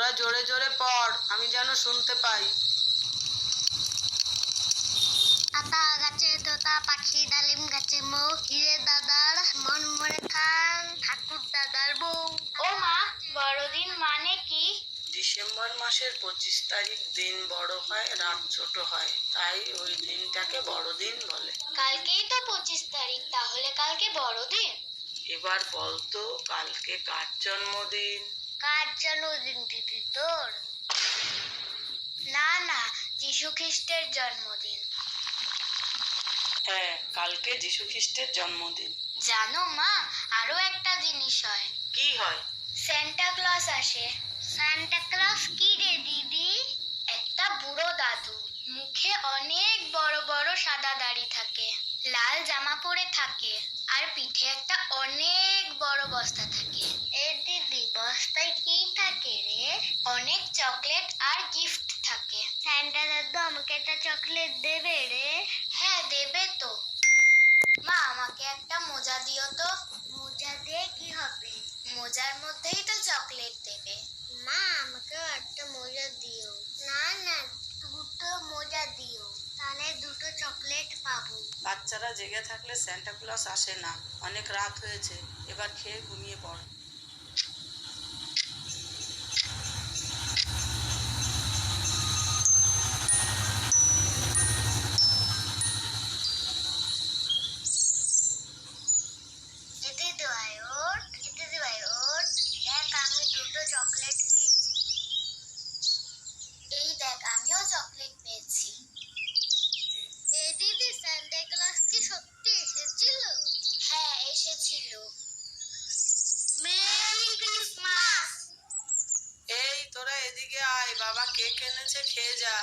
তোরা জোরে জোরে পড়, আমি যেন শুনতে পাই। আতা গাছে তোতা পাখি, ডালিম গাছে মৌ, হিরে দাদার মন মরে খান, ঠাকুর দাদার বউ। ও মা, বড়দিন মানে কি? ডিসেম্বর মাসের 25 তারিখ দিন বড় হয়, রাত ছোট হয়, তাই ওই দিনটাকে বড়দিন বলে। কালকেই তো 25 তারিখ, তাহলে কালকে বড়দিন। এবার বলতো কালকে কার জন্মদিন? কার জন্মদিন দিদি তোর? না না, যীশু খ্রিস্টের জন্মদিন। হ্যাঁ, কালকে যীশু খ্রিস্টের জন্মদিন। জানো মা, আরো একটা জিনিস হয়। কি হয়? সান্টা ক্লজ আসে। সান্টা ক্লজ কি রে দিদি? একটা বুড়ো দাদু, মুখে অনেক বড় বড় সাদা দাড়ি থাকে, লাল জামা পরে থাকে, আর পিঠে একটা অনেক বড় বস্তা থাকে। এ দিদি, বস্তায় কি থাকে রে? অনেক চকলেট আর গিফট থাকে। সান্টা দাদু আমাকে একটা চকলেট দেবে রে? হ্যাঁ, দেবে তো। মা, আমাকে একটা মোজা দিও তো। মোজা দিয়ে কি হবে? মোজার মধ্যেই তো চকলেট দেবে। মা, আমাকে একটা মোজা দিও। না না, দুটো মোজা দিও, তাহলে দুটো চকলেট পাবো। বাচ্চারা জেগে থাকলে সান্টা ক্লজ আসে না। অনেক রাত হয়েছে, এবার খেয়ে ঘুমিয়ে পড়। এতে দেওয়ায় ওঠ, এতে দেওয়ায় ওঠ। দেখ, আমি দুটো চকলেট পেয়েছি। এই দেখ, আমিও চকলেট পেয়েছি। এ দিদি, সান্টা ক্লজ কি সত্যি এসেছিল? হ্যাঁ, এসেছিল। Merry Christmas. এই তোরা এদিকে আয়, বাবা কেক এনেছে, খেয়ে যা।